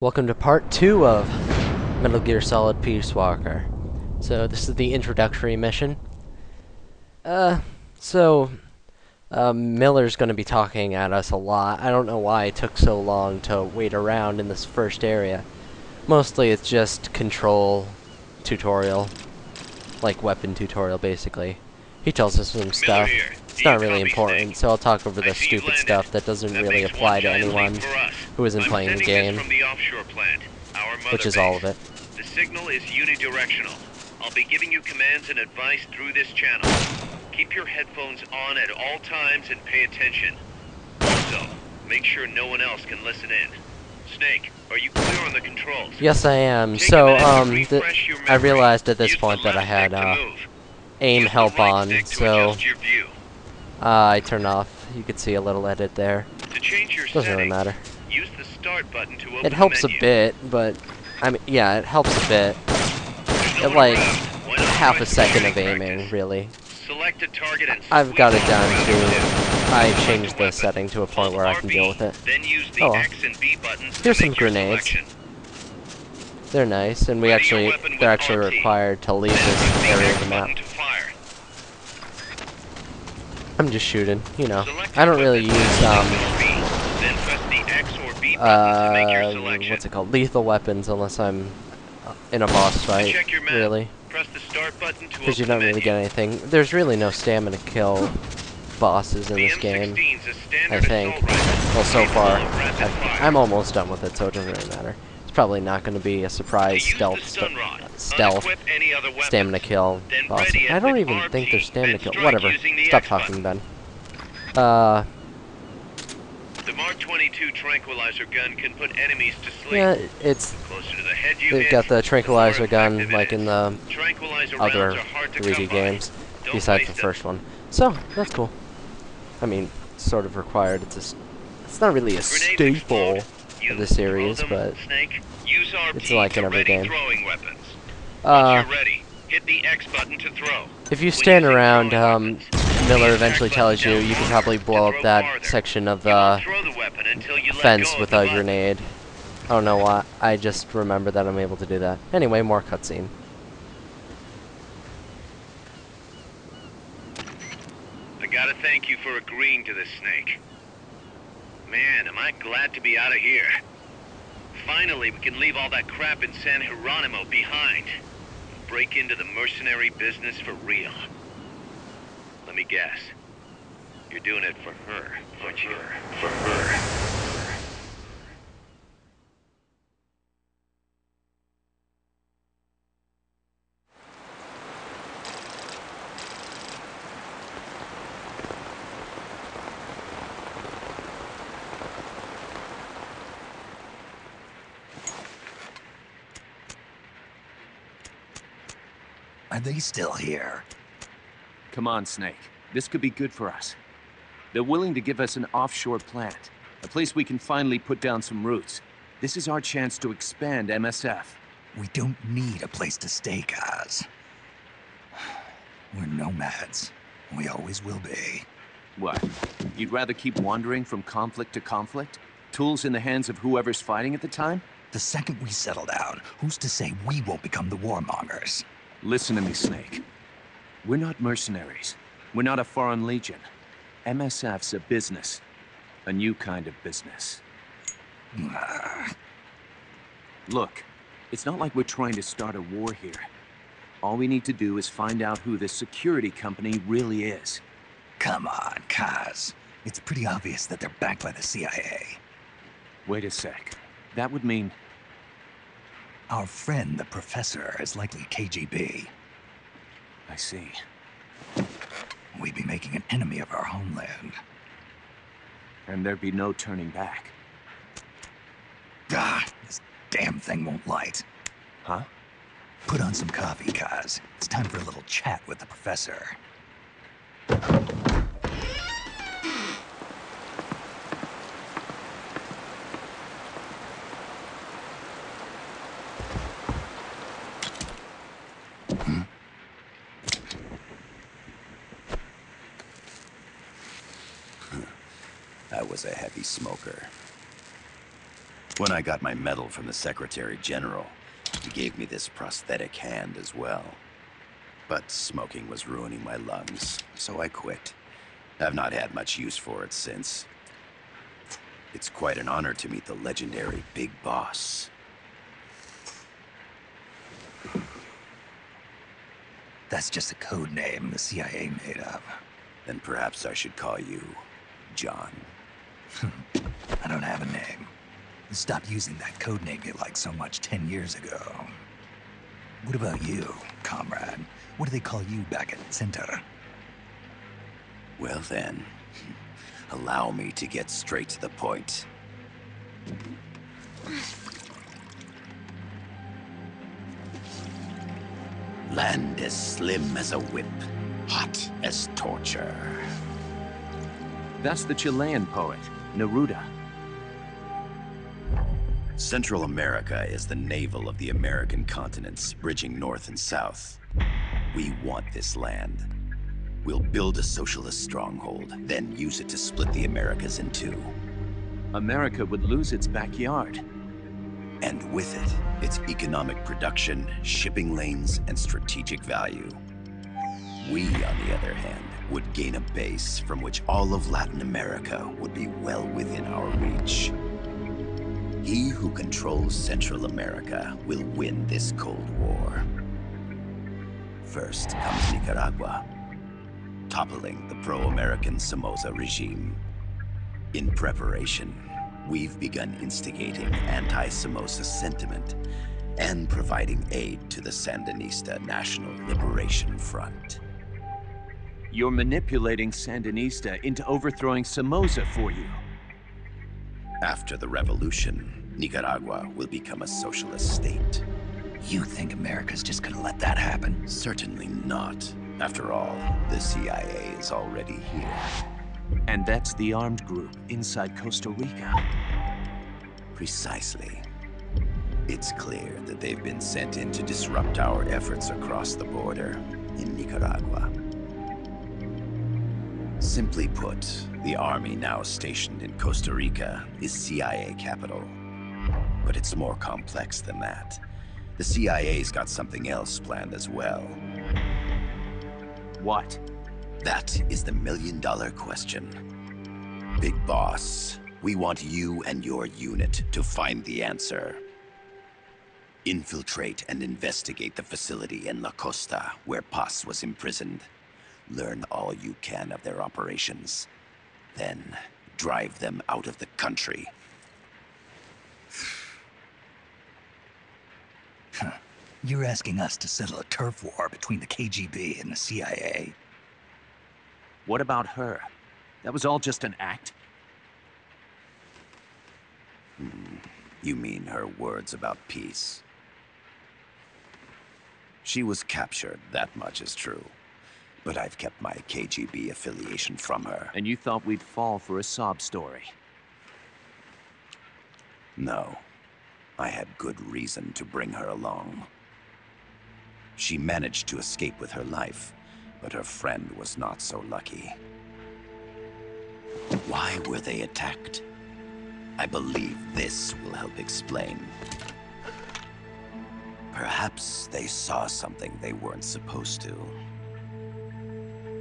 Welcome to part 2 of Metal Gear Solid PSP. So this is the introductory mission. Miller's going to be talking at us a lot. I don't know why it took so long to wait around in this first area. Mostly it's just control tutorial. Like weapon tutorial, basically. He tells us some stuff. It's not really important, so I'll talk over the stupid stuff that doesn't really apply to anyone who isn't playing the game, which is all of it. The signal is unidirectional. I'll be giving you commands and advice through this channel. Keep your headphones on at all times and pay attention. Also, make sure no one else can listen in. Snake, are you clear on the controls? Yes, I am. So, I realized at this point that I had aim help on, so I turned off. You could see a little edit there. Doesn't really matter. Use the start button to open it helps the menu. A bit, but I mean, yeah, it helps a bit. Like half a second of aiming, really. Select a target and I've got it down to. I changed the setting to a point where I can deal with it. Then use the Oh, X and B buttons here's to some make your grenades. selection. They're nice, and they're actually required to leave Then this use the area X of the map. button to fire. I'm just shooting, you know. Select I don't a really weapon use with B. Then press the X or B button to make your selection. what's it called? Lethal weapons, unless I'm in a boss fight, check your map. really. Press the start button to Because you open don't the really menu. get anything. There's really no stamina kill bosses in The this game, M16's a I standard think. assault rifle. Well, so Capable far, of rapid fire. I'm almost done with it, so it doesn't really matter. It's probably not going to be a surprise Use the stealth stun rod. stealth Unequip any other weapons. stamina kill Then boss. ready it I don't with even think there's RP, stamina then kill. strike Whatever. using the Stop X talking, button. Ben. The Mark 22 tranquilizer gun can put enemies to sleep. Yeah, it's. The closer to the head you They've hit, got the the tranquilizer more gun, effective it like in is. the Tranquilizer other rounds are hard to 3D come by. games, Don't besides the waste first one. So, that's cool. I mean, sort of required. It's not really a Grenades staple explode. You of the series, throw them, but Snake. Use RP it's like in to every ready game. throwing weapons. Once you're ready, hit the X button to throw. If you When stand using around, throwing weapons, Miller the eventually attack tells button you down you can longer probably to blow up throw that farther. section of You won't the throw the weapon until you let fence go of with the a button. grenade. I don't know why. I just remember that I'm able to do that. Anyway, more cutscene. I gotta thank you for agreeing to this, Snake. Man, am I glad to be out of here. Finally, we can leave all that crap in San Geronimo behind. And break into the mercenary business for real. Let me guess. You're doing it for her, aren't you? For her. Are they still here? Come on, Snake. This could be good for us. They're willing to give us an offshore plant, a place we can finally put down some roots. This is our chance to expand MSF. We don't need a place to stay, Kaz. We're nomads. We always will be. What? You'd rather keep wandering from conflict to conflict? Tools in the hands of whoever's fighting at the time? The second we settle down, who's to say we won't become the warmongers? Listen to me, Snake. We're not mercenaries. We're not a foreign legion. MSF's a business. A new kind of business. Look, it's not like we're trying to start a war here. All we need to do is find out who this security company really is. Come on, Kaz. It's pretty obvious that they're backed by the CIA. Wait a sec. That would mean... Our friend, the professor, is likely KGB. I see. We'd be making an enemy of our homeland. And there'd be no turning back. This damn thing won't light. Huh? Put on some coffee, Kaz. It's time for a little chat with the professor. I was a heavy smoker. When I got my medal from the Secretary General, he gave me this prosthetic hand as well. But smoking was ruining my lungs, so I quit. I've not had much use for it since. It's quite an honor to meet the legendary Big Boss. That's just a code name the CIA made up. Then perhaps I should call you John. I don't have a name. You stopped using that code name you liked so much 10 years ago. What about you, comrade? What do they call you back at Center? Well then, allow me to get straight to the point. Land as slim as a whip, hot as torture. That's the Chilean poet, Neruda. Central America is the navel of the American continents, bridging north and south. We want this land. We'll build a socialist stronghold, then use it to split the Americas in two. America would lose its backyard. And with it, its economic production, shipping lanes, and strategic value. We, on the other hand, would gain a base from which all of Latin America would be well within our reach. He who controls Central America will win this Cold War. First comes Nicaragua, toppling the pro-American Somoza regime. In preparation, we've begun instigating anti-Somoza sentiment and providing aid to the Sandinista National Liberation Front. You're manipulating Sandinista into overthrowing Somoza for you. After the revolution, Nicaragua will become a socialist state. You think America's just gonna let that happen? Certainly not. After all, the CIA is already here. And that's the armed group inside Costa Rica. Precisely. It's clear that they've been sent in to disrupt our efforts across the border in Nicaragua. Simply put, the army now stationed in Costa Rica is CIA capital. But it's more complex than that. The CIA's got something else planned as well. What? That is the million-dollar question. Big Boss, we want you and your unit to find the answer. Infiltrate and investigate the facility in La Costa, where Paz was imprisoned. Learn all you can of their operations. Then, drive them out of the country. You're asking us to settle a turf war between the KGB and the CIA? What about her? That was all just an act? You mean her words about peace? She was captured, that much is true. But I've kept my KGB affiliation from her. And you thought we'd fall for a sob story? No. I had good reason to bring her along. She managed to escape with her life, but her friend was not so lucky. Why were they attacked? I believe this will help explain. Perhaps they saw something they weren't supposed to.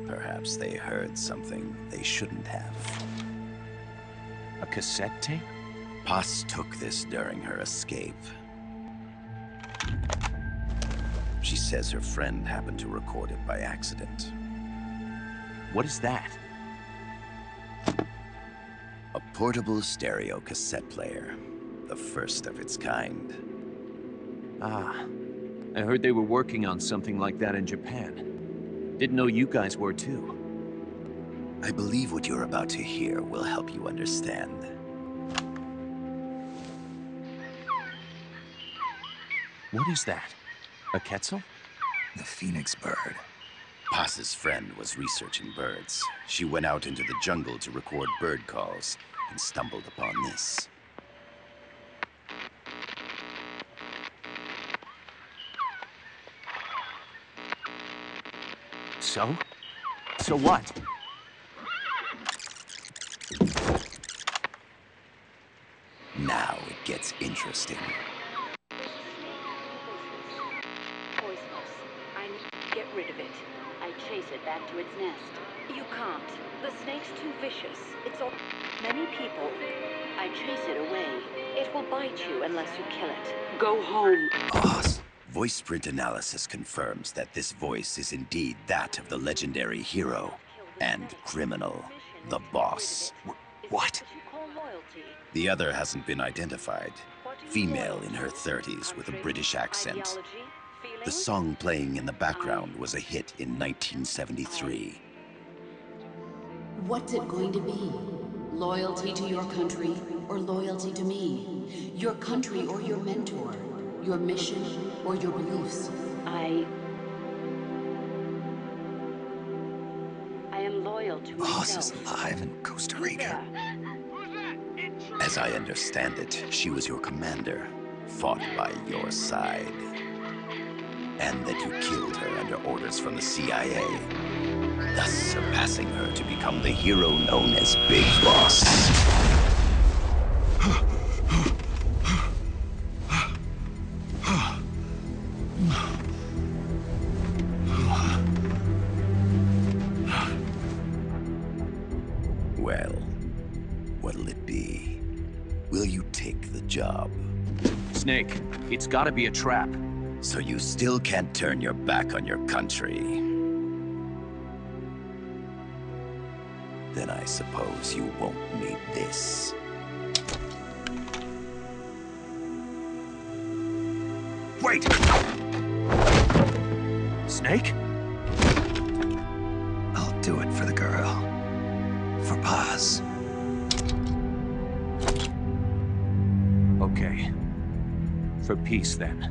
Perhaps they heard something they shouldn't have. A cassette tape? Paz took this during her escape. She says her friend happened to record it by accident. What is that? A portable stereo cassette player. The first of its kind. Ah, I heard they were working on something like that in Japan. Didn't know you guys were too. I believe what you're about to hear will help you understand. What is that? A Quetzal? The phoenix bird. Paz's friend was researching birds. She went out into the jungle to record bird calls and stumbled upon this. So? So what? Now it gets rid of it. I chase it back to its nest. You can't. The snake's too vicious. It's all many people. I chase it away. It will bite you unless you kill it. Go home. Voice print analysis confirms that this voice is indeed that of the legendary hero and criminal, the boss. What? The other hasn't been identified. Female in her 30s with a British accent. The song playing in the background was a hit in 1973. What's it going to be? Loyalty to your country or loyalty to me? Your country or your mentor? Your mission or your beliefs? I am loyal to Boss myself. is alive in Costa Rica. As I understand it, she was your commander, fought by your side. And that you killed her under orders from the CIA, thus surpassing her to become the hero known as Big Boss. Well, what'll it be? Will you take the job? Snake, it's gotta be a trap. So you still can't turn your back on your country? Then I suppose you won't need this. Wait! Snake? I'll do it for the girl. For Paz. Okay. For peace, then.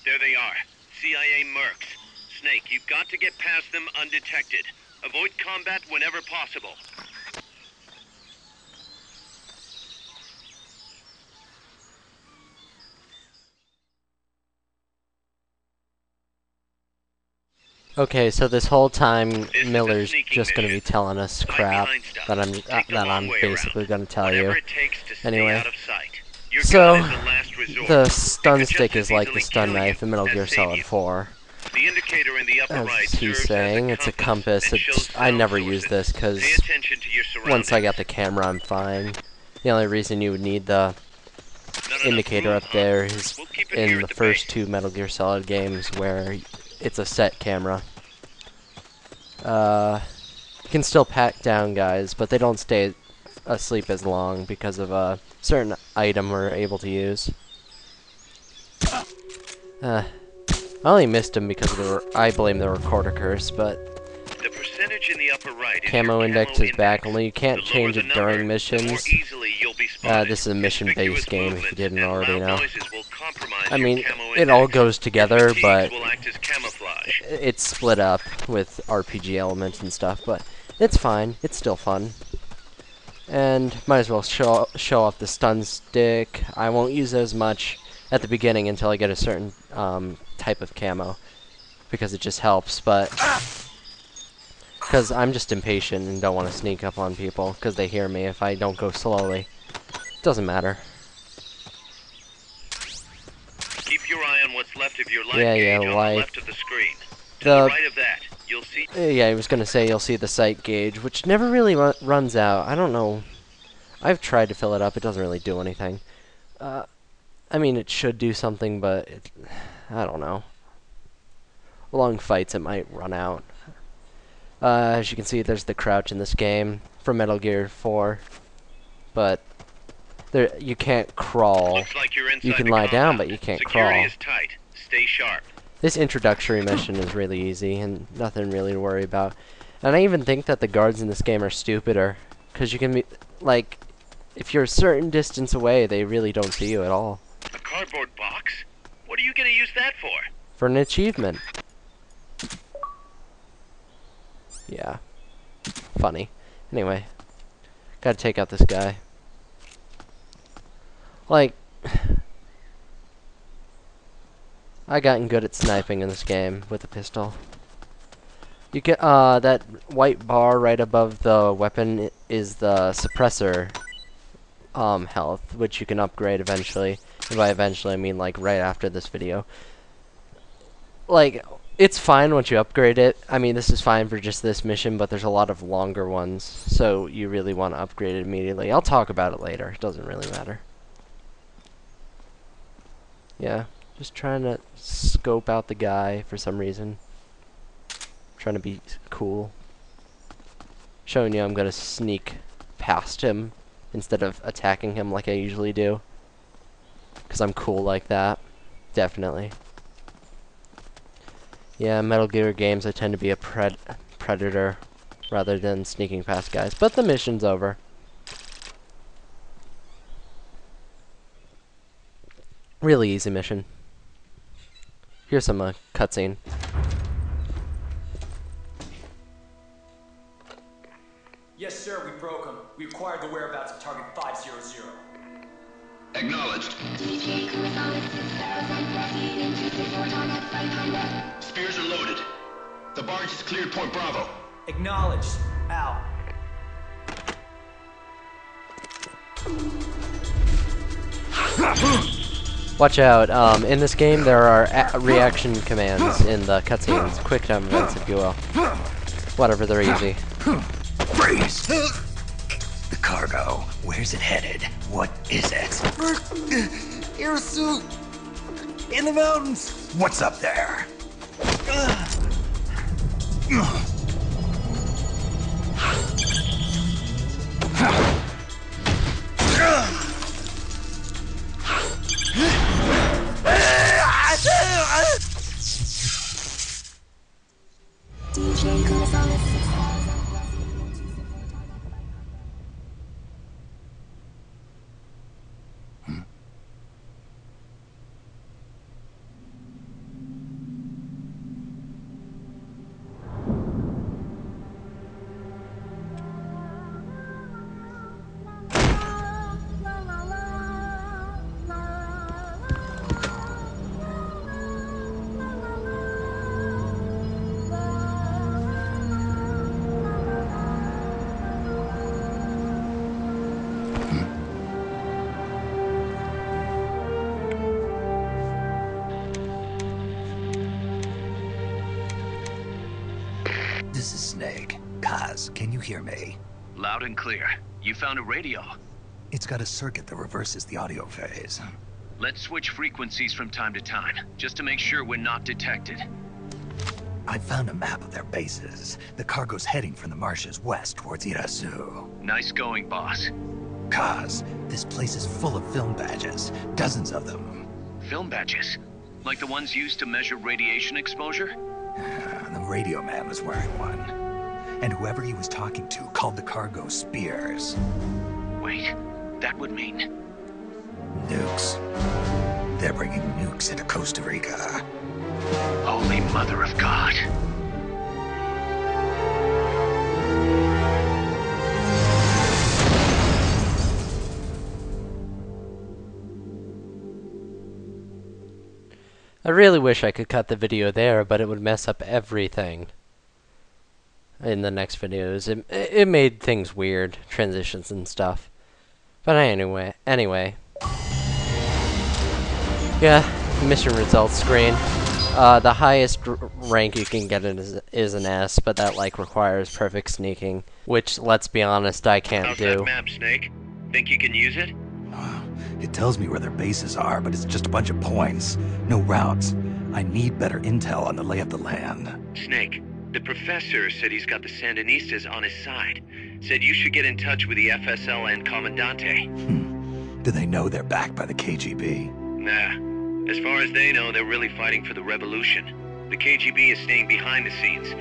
There they are. CIA mercs. Snake, you've got to get past them undetected. Avoid combat whenever possible. Okay, so this whole time This is a Miller's sneaking just gonna be mission. telling us Hide crap behind stuff. that Take the long I'm way basically around. gonna tell Whatever you. it takes to stay Anyway. out of sight. Your So, gun is the last resort. the It stun could stick just is as like the easily stun kill you knife in Metal as Gear save Solid you. 4. The indicator in the upper As right he's serves saying, as it's a compass. and shows I sound never sources. use this because Pay attention to your once I got surroundings. the camera, I'm fine. The only reason you would need the Not enough indicator room, up huh? there is We'll keep it here in at the the first base. 2 Metal Gear Solid games where it's a set camera. You can still pat down guys, but they don't stay asleep as long because of a certain item we're able to use. I only missed him because of I blame the recorder curse, but The percentage in the upper right is camo your index camo is back, index. only you can't The lower change the it number, during the more missions. easily you'll be spotted. This is a mission-based Conspicuous game if you movements didn't and already loud know. noises will compromise I your mean, camo it all index. goes together, Your fatigues but will act as camouflage. it's split up with RPG elements and stuff, but it's fine. It's still fun. And might as well show off the stun stick. I won't use it as much at the beginning until I get a certain type of camo, because it just helps, but because I'm just impatient and don't want to sneak up on people because they hear me if I don't go slowly. Doesn't matter. Keep your eye on what's left of your light Yeah, gauge on light. the left of the screen. To the right of that, you'll see... Yeah, I was gonna say you'll see the sight gauge, which never really runs out. I don't know. I've tried to fill it up. It doesn't really do anything. I mean, it should do something, but I don't know. Long fights, it might run out. As you can see, there's the crouch in this game from Metal Gear 4, but there you can't crawl. Looks like you're inside You can the lie down, compound. but you can't Security crawl. is tight. Stay sharp. This introductory mission is really easy and nothing really to worry about. And I even think that the guards in this game are stupider, because you can be, like, if you're a certain distance away, they really don't see you at all. A cardboard box? What are you going to use that for? For an achievement. Yeah. Funny. Anyway. Gotta take out this guy. Like, I gotten good at sniping in this game with a pistol. You get that white bar right above the weapon is the suppressor health, which you can upgrade eventually. And by eventually, I mean like right after this video. Like, it's fine once you upgrade it. I mean, this is fine for just this mission, but there's a lot of longer ones, so you really want to upgrade it immediately. I'll talk about it later. It doesn't really matter. Yeah, just trying to scope out the guy for some reason. Trying to be cool. Showing you I'm going to sneak past him instead of attacking him like I usually do. Because I'm cool like that. Definitely. Yeah, Metal Gear games, I tend to be a predator rather than sneaking past guys. But the mission's over. Really easy mission. Here's some cutscene. Yes, sir, we broke him. We acquired the whereabouts of target 500. Acknowledged. Spears are loaded. The barge has cleared Point Bravo. Acknowledged. Out. Watch out. In this game, there are reaction commands in the cutscenes. Quick time events, if you will. Whatever, they're easy. Freeze! The cargo. Where's it headed? What is it? Air suit! In the mountains! What's up there? This is Snake. Kaz, can you hear me? Loud and clear. You found a radio. It's got a circuit that reverses the audio phase. Let's switch frequencies from time to time, just to make sure we're not detected. I found a map of their bases. The cargo's heading from the marshes west towards Irasu. Nice going, boss. Kaz, this place is full of film badges. Dozens of them. Film badges? Like the ones used to measure radiation exposure? The radio man was wearing one. And whoever he was talking to called the cargo spears. Wait, that would mean... Nukes. They're bringing nukes into Costa Rica. Holy Mother of God. I really wish I could cut the video there, but it would mess up everything in the next videos. It made things weird, transitions and stuff. But anyway. Yeah, mission results screen. The highest rank you can get is an S, but that like requires perfect sneaking, which, let's be honest, I can't How's do. that map, Snake? Think you can use it? It tells me where their bases are, but it's just a bunch of points. No routes. I need better intel on the lay of the land. Snake, the professor said he's got the Sandinistas on his side. Said you should get in touch with the FSL and Commandante. Do they know they're backed by the KGB? Nah. As far as they know, they're really fighting for the revolution. The KGB is staying behind the scenes.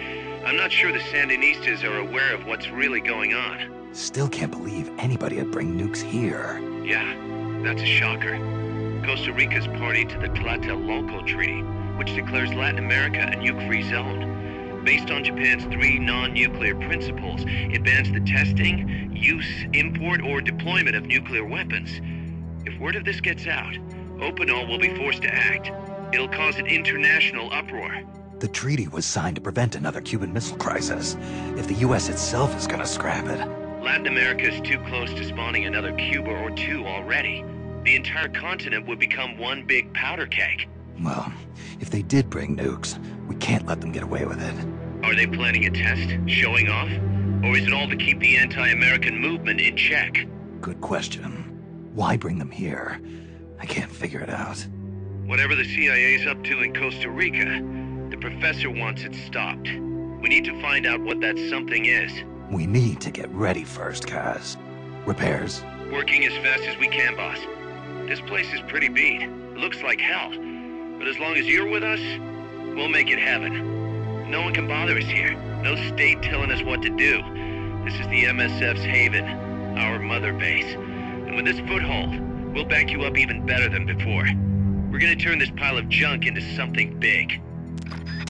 I'm not sure the Sandinistas are aware of what's really going on. Still can't believe anybody would bring nukes here. Yeah, that's a shocker. Costa Rica's party to the Tlatelolco Treaty, which declares Latin America a nuke-free zone. Based on Japan's 3 non-nuclear principles, it bans the testing, use, import, or deployment of nuclear weapons. If word of this gets out, Opinol will be forced to act. It'll cause an international uproar. The treaty was signed to prevent another Cuban Missile Crisis. If the U.S. itself is gonna scrap it... Latin America is too close to spawning another Cuba or two already. The entire continent would become one big powder keg. Well, if they did bring nukes, we can't let them get away with it. Are they planning a test? Showing off? Or is it all to keep the anti-American movement in check? Good question. Why bring them here? I can't figure it out. Whatever the CIA's up to in Costa Rica, the professor wants it stopped. We need to find out what that something is. We need to get ready first, Kaz. Repairs? Working as fast as we can, boss. This place is pretty beat. It looks like hell. But as long as you're with us, we'll make it heaven. No one can bother us here. No state telling us what to do. This is the MSF's haven, our mother base. And with this foothold, we'll back you up even better than before. We're gonna turn this pile of junk into something big.